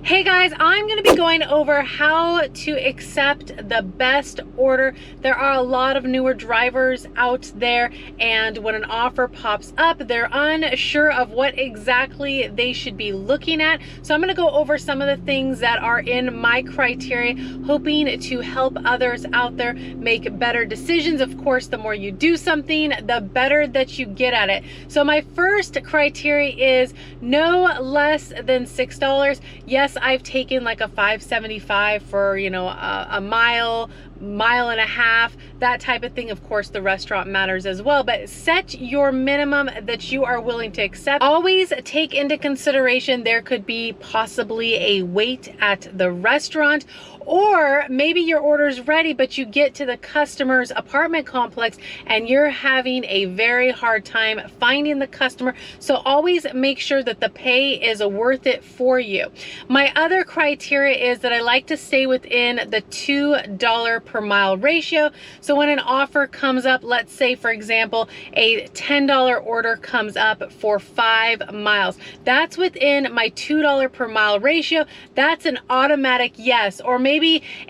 Hey guys, I'm going to be going over how to accept the best order. There are a lot of newer drivers out there, and when an offer pops up, they're unsure of what exactly they should be looking at. So I'm going to go over some of the things that are in my criteria, hoping to help others out there make better decisions. Of course, the more you do something, the better that you get at it. So my first criteria is no less than $6. Yes, I've taken like a $5.75 for, a mile and a half, that type of thing. Of course, the restaurant matters as well, but set your minimum that you are willing to accept. Always take into consideration there could be possibly a wait at the restaurant, or maybe your order's ready, but you get to the customer's apartment complex and you're having a very hard time finding the customer. So always make sure that the pay is worth it for you. My other criteria is that I like to stay within the $2 per mile ratio. So when an offer comes up, let's say for example, a $10 order comes up for 5 miles. That's within my $2 per mile ratio. That's an automatic yes. Or maybe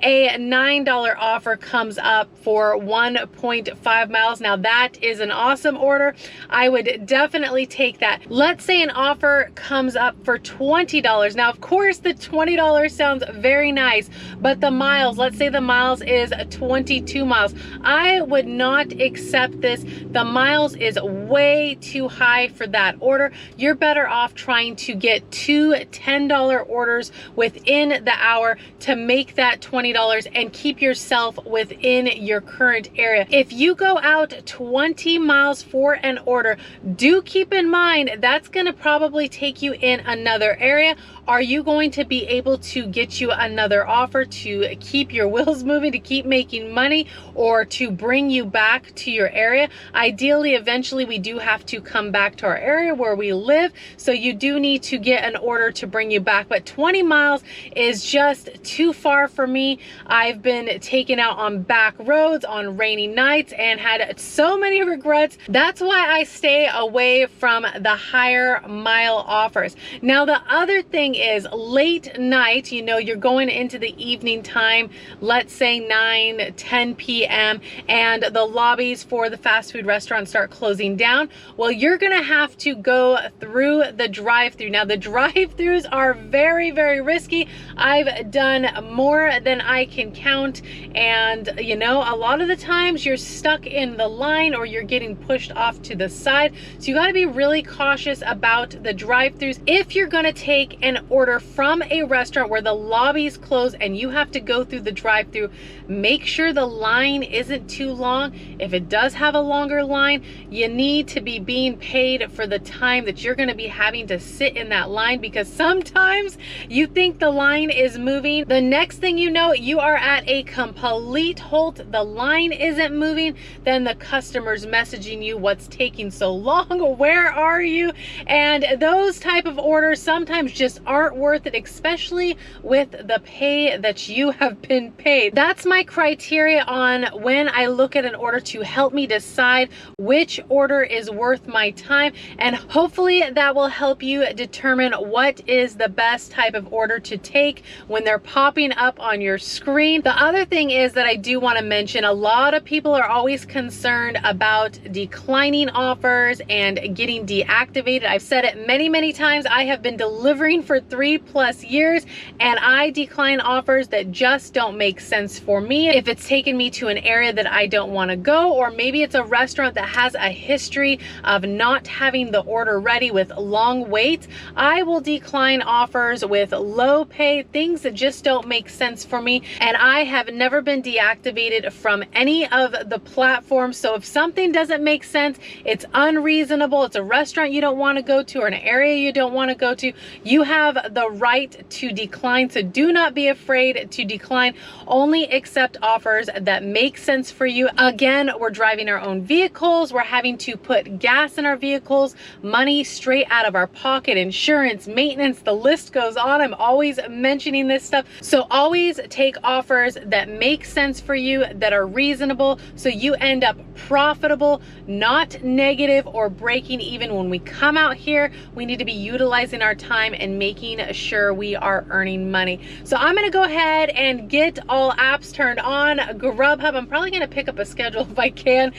a $9 offer comes up for 1.5 miles. Now that is an awesome order. I would definitely take that. Let's say an offer comes up for $20. Now, of course, the $20 sounds very nice, but the miles, let's say the miles is 22 miles. I would not accept this. The miles is way too high for that order. You're better off trying to get 2 $10 orders within the hour to make that $20 and keep yourself within your current area. If you go out 20 miles for an order, do keep in mind that's going to probably take you in another area. Are you going to be able to get you another offer to keep your wheels moving, to keep making money, or to bring you back to your area? Ideally, eventually we do have to come back to our area where we live, so you do need to get an order to bring you back, but 20 miles is just too far for me. I've been taken out on back roads on rainy nights and had so many regrets. That's why I stay away from the higher mile offers. Now, the other thing is late night, you're going into the evening time, let's say 9-10 p.m. and the lobbies for the fast food restaurants start closing down. Well, you're gonna have to go through the drive-through. Now, the drive-throughs are very, very risky. I've done more than I can count, and a lot of the times you're stuck in the line or you're getting pushed off to the side. So you got to be really cautious about the drive-throughs. If you're going to take an order from a restaurant where the lobbies close and you have to go through the drive-through, make sure the line isn't too long. If it does have a longer line, you need to be being paid for the time that you're going to be having to sit in that line, because sometimes you think the line is moving. The next thing you know, you are at a complete halt. The line isn't moving. Then the customer's messaging you, what's taking so long? Where are you? And those type of orders sometimes just aren't worth it, especially with the pay that you have been paid. That's my criteria on when I look at an order to help me decide which order is worth my time. And hopefully that will help you determine what is the best type of order to take when they're popping up on your screen. The other thing is that I do want to mention, a lot of people are always concerned about declining offers and getting deactivated. I've said it many, many times. I have been delivering for 3+ years and I decline offers that just don't make sense for me. If it's taken me to an area that I don't want to go, or maybe it's a restaurant that has a history of not having the order ready with long waits, I will decline offers with low pay, things that just don't make sense for me. And I have never been deactivated from any of the platforms. So if something doesn't make sense, it's unreasonable, it's a restaurant you don't want to go to or an area you don't want to go to, you have the right to decline. So do not be afraid to decline. Only accept offers that make sense for you. Again, we're driving our own vehicles. We're having to put gas in our vehicles, money straight out of our pocket, insurance, maintenance, the list goes on. I'm always mentioning this stuff. So always take offers that make sense for you, that are reasonable, so you end up profitable, not negative or breaking even. When we come out here, we need to be utilizing our time and making making sure we are earning money. So I'm gonna go ahead and get all apps turned on. GrubHub, I'm probably gonna pick up a schedule if I can.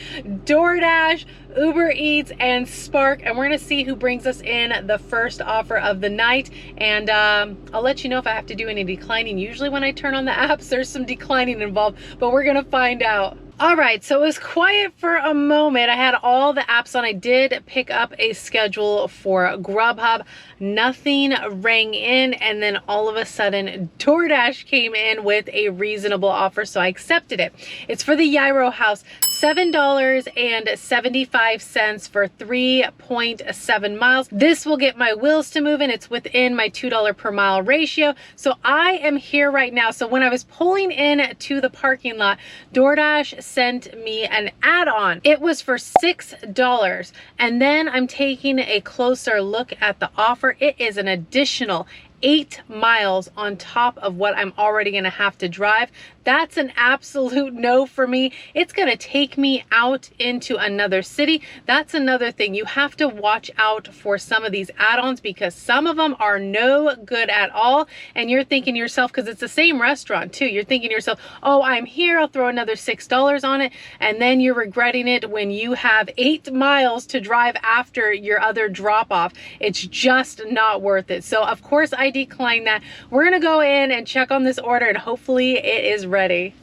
DoorDash, Ubereats, and Spark, and we're gonna see who brings us in the first offer of the night. And I'll let you know if I have to do any declining. Usually when I turn on the apps, there's some declining involved, but we're gonna find out. All right, so it was quiet for a moment. I had all the apps on. I did pick up a schedule for GrubHub. Nothing rang in, and then all of a sudden DoorDash came in with a reasonable offer, so I accepted it. It's for the Gyro House, $7.75 for 3.7 miles. This will get my wheels to move, and it's within my $2 per mile ratio. So I am here right now. So when I was pulling in to the parking lot, DoorDash sent me an add-on. It was for $6, and then I'm taking a closer look at the offer. It is an additional 8 miles on top of what I'm already gonna have to drive. That's an absolute no for me. It's gonna take me out into another city. That's another thing. You have to watch out for some of these add-ons because some of them are no good at all. And you're thinking to yourself, because it's the same restaurant too, you're thinking to yourself, oh, I'm here, I'll throw another $6 on it. And then you're regretting it when you have 8 miles to drive after your other drop-off. It's just not worth it. So of course I decline that. We're gonna go in and check on this order, and hopefully it is ready.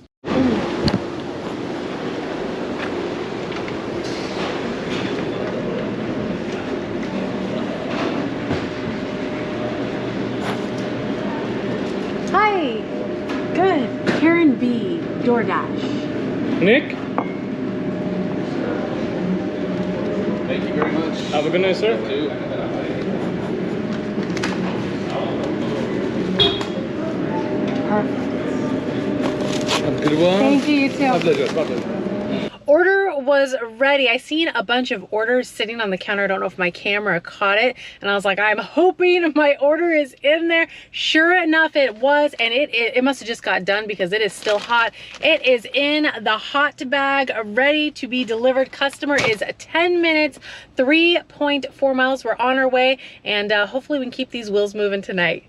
Hi. Good. Karen B, DoorDash. Nick, Thank you very much. have a good night, sir. Too. Perfect. Have a good one. Thank you, you too. My pleasure, my pleasure. Order was ready. I seen a bunch of orders sitting on the counter. I don't know if my camera caught it, and I was like, I'm hoping my order is in there. Sure enough, it was, and it must have just got done because it is still hot. It is in the hot bag, ready to be delivered. Customer is 10 minutes, 3.4 miles. We're on our way, and hopefully we can keep these wheels moving tonight.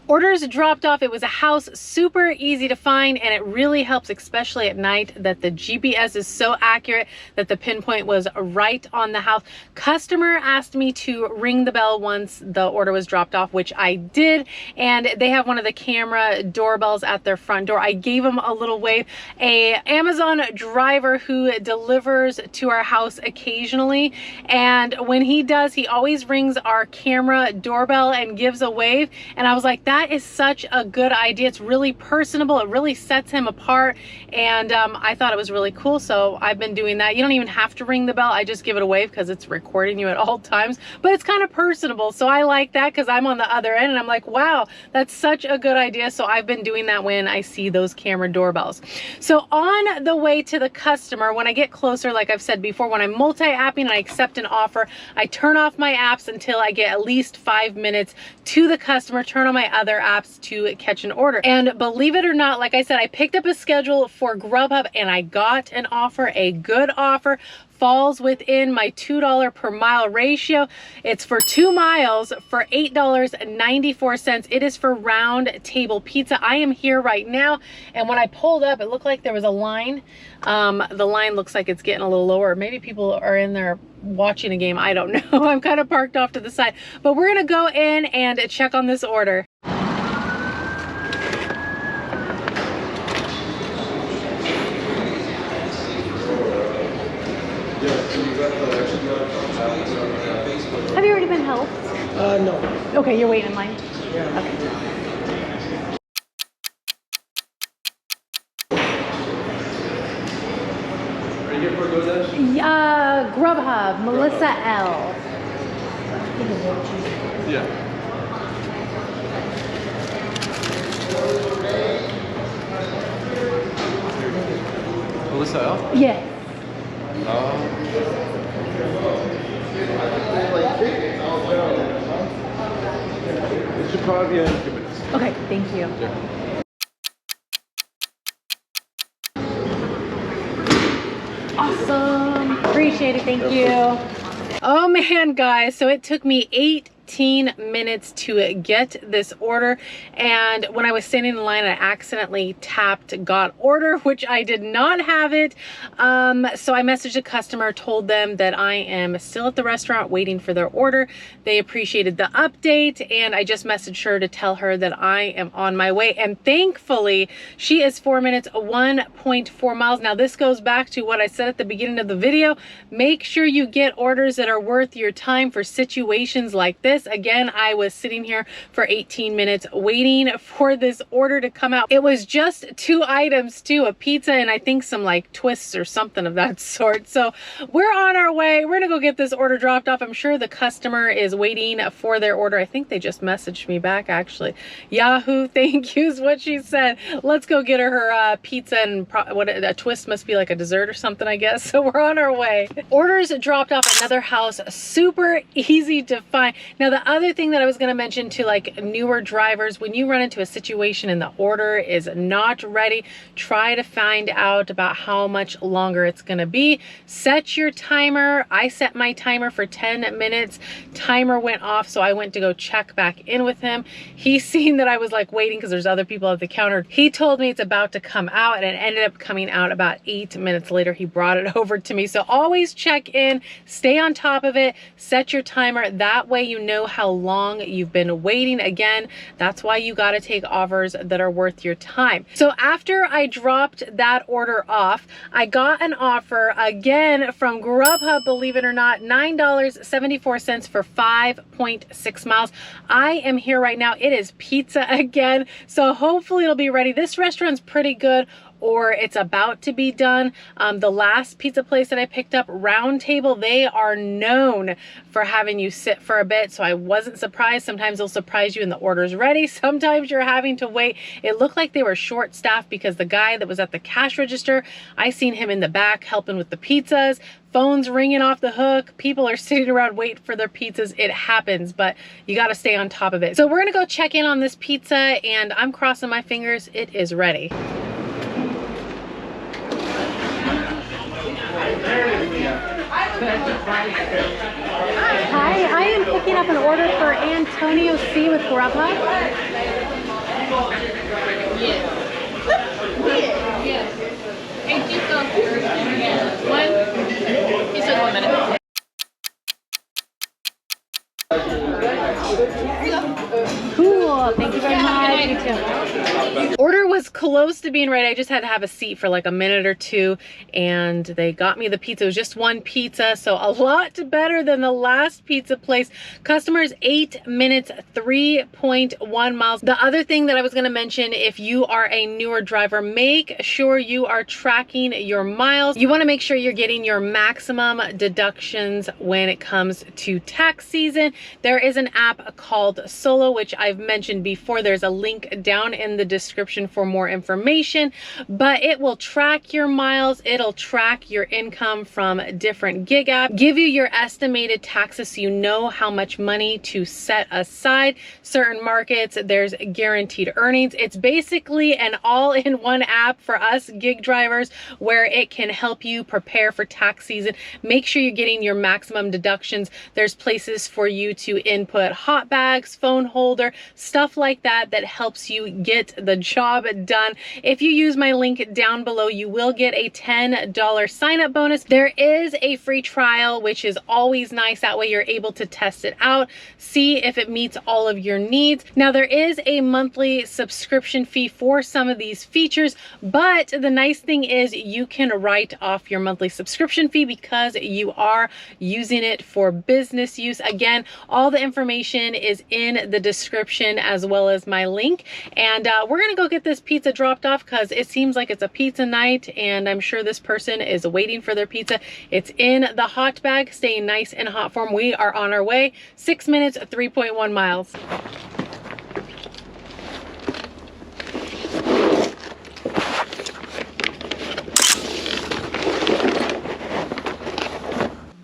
Orders dropped off. It was a house, super easy to find, and it really helps, especially at night, that the GPS is so accurate that the pinpoint was right on the house. Customer asked me to ring the bell once the order was dropped off, which I did, and they have one of the camera doorbells at their front door. I gave them a little wave. A Amazon driver who delivers to our house occasionally, and when he does, he always rings our camera doorbell and gives a wave, and I was like, that is such a good idea. It's really personable. It really sets him apart, and I thought it was really cool, so I've been doing that. You don't even have to ring the bell. I just give it a wave because it's recording you at all times, but it's kind of personable, so I like that because I'm on the other end, and I'm like, wow, that's such a good idea. So I've been doing that when I see those camera doorbells. So on the way to the customer, when I get closer, like I've said before, when I'm multi-apping and I accept an offer, I turn off my apps until I get at least 5 minutes to the customer, turn on my other apps to catch an order. And believe it or not, like I said, I picked up a schedule for GrubHub and I got an offer, a good offer. Falls within my $2 per mile ratio. It's for 2 miles for $8.94. It is for Round Table Pizza. I am here right now, and when I pulled up, it looked like there was a line. The line looks like it's getting a little lower. Maybe people are in there watching a game. I don't know. I'm kind of parked off to the side, but we're gonna go in and check on this order. Have you already been helped? No. Okay, you're waiting in line? Yeah. Okay. Are you here for DoorDash? GrubHub, Melissa L. Yeah. Melissa L? Yes. It should probably be in a few minutes. Okay, thank you. Yeah. Awesome. Appreciate it. Thank you. Oh man, guys. So it took me 18 minutes to get this order, and when I was standing in line I accidentally tapped got order, which I did not have it. So I messaged the customer, told them that I am still at the restaurant waiting for their order. They appreciated the update, and I just messaged her to tell her that I am on my way, and thankfully she is 4 minutes, 1.4 miles. Now this goes back to what I said at the beginning of the video. Make sure you get orders that are worth your time for situations like this. Again, I was sitting here for 18 minutes waiting for this order to come out. It was just 2 items too, a pizza and I think some like twists or something of that sort. So we're on our way. We're gonna go get this order dropped off. I'm sure the customer is waiting for their order. I think they just messaged me back actually. Yahoo, thank you is what she said. Let's go get her pizza, and what a twist must be like a dessert or something, I guess. So we're on our way. Orders dropped off at another house, super easy to find. Now the other thing that I was going to mention to like newer drivers, when you run into a situation and the order is not ready, try to find out about how much longer it's going to be. Set your timer. I set my timer for 10 minutes. Timer went off, so I went to go check back in with him. He seen that I was like waiting because there's other people at the counter. He told me it's about to come out, and it ended up coming out about 8 minutes later. He brought it over to me. So always check in, stay on top of it, set your timer. That way you know how long you've been waiting. Again, that's why you got to take offers that are worth your time. So after I dropped that order off, I got an offer again from GrubHub, believe it or not, $9.74 for 5.6 miles. I am here right now. It is pizza again, so hopefully it'll be ready. This restaurant's pretty good, or it's about to be done. The last pizza place that I picked up, Round Table, they are known for having you sit for a bit, so I wasn't surprised. Sometimes they'll surprise you and the order's ready. Sometimes you're having to wait. It looked like they were short-staffed because the guy that was at the cash register, I seen him in the back helping with the pizzas. Phones ringing off the hook. People are sitting around waiting for their pizzas. It happens, but you got to stay on top of it. So we're gonna go check in on this pizza, and I'm crossing my fingers it is ready. Hi, I am picking up an order for Antonio C with GrubHub. Yes. Hey, one. He said 1 minute. Cool, thank you very much. You too. Order was close to being ready. I just had to have a seat for like a minute or two, and they got me the pizza. It was just 1 pizza, so a lot better than the last pizza place. Customers 8 minutes, 3.1 miles. The other thing that I was going to mention, if you are a newer driver, make sure you are tracking your miles. You want to make sure you're getting your maximum deductions when it comes to tax season. There is an app called Solo, which I've mentioned before. There's a link down in the description for more information, but it will track your miles. It'll track your income from different gig apps, give you your estimated taxes so you know how much money to set aside. Certain markets, there's guaranteed earnings. It's basically an all-in-one app for us gig drivers where it can help you prepare for tax season. Make sure you're getting your maximum deductions. There's places for you to input hot bags, phone holder, stuff like that that helps you get the job done. If you use my link down below, you will get a $10 sign-up bonus. There is a free trial, which is always nice. That way you're able to test it out, see if it meets all of your needs. Now there is a monthly subscription fee for some of these features, but the nice thing is you can write off your monthly subscription fee because you are using it for business use. Again, all the information is in the description as well as my link. And we're gonna go get this pizza dropped off because it seems like it's a pizza night, and I'm sure this person is waiting for their pizza. It's in the hot bag, staying nice and hot for them. We are on our way. 6 minutes, 3.1 miles.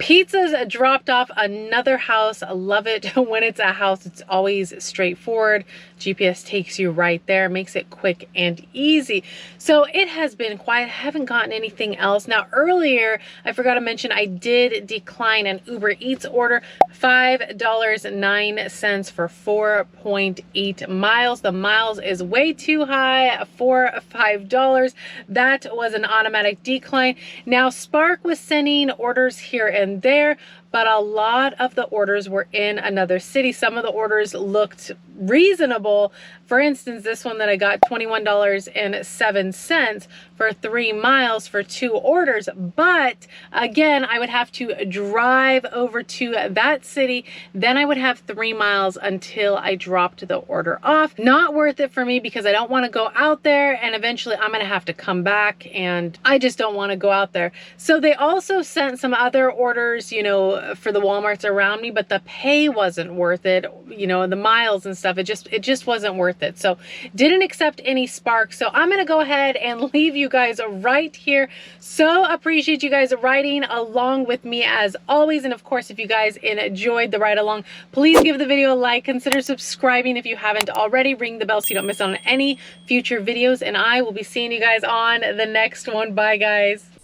Pizzas dropped off another house. I love it when it's a house. It's always straightforward. GPS takes you right there, makes it quick and easy. So it has been quiet. I haven't gotten anything else. Now earlier, I forgot to mention, I did decline an Ubereats order, $5.09 for 4.8 miles. The miles is way too high for $5. That was an automatic decline. Now Spark was sending orders here and there, but a lot of the orders were in another city. Some of the orders looked reasonable. For instance, this one that I got, $21.07 for 3 miles for 2 orders. But again, I would have to drive over to that city. Then I would have 3 miles until I dropped the order off. Not worth it for me because I don't want to go out there and eventually I'm going to have to come back and I just don't want to go out there. So they also sent some other orders, you know, for the Walmarts around me, but the pay wasn't worth it, you know, the miles and stuff. It just wasn't worth it. So didn't accept any Spark. So I'm going to go ahead and leave you guys right here. So appreciate you guys riding along with me as always. And of course, if you guys enjoyed the ride along, please give the video a like, consider subscribing if you haven't already, ring the bell so you don't miss out on any future videos. And I will be seeing you guys on the next one. Bye guys.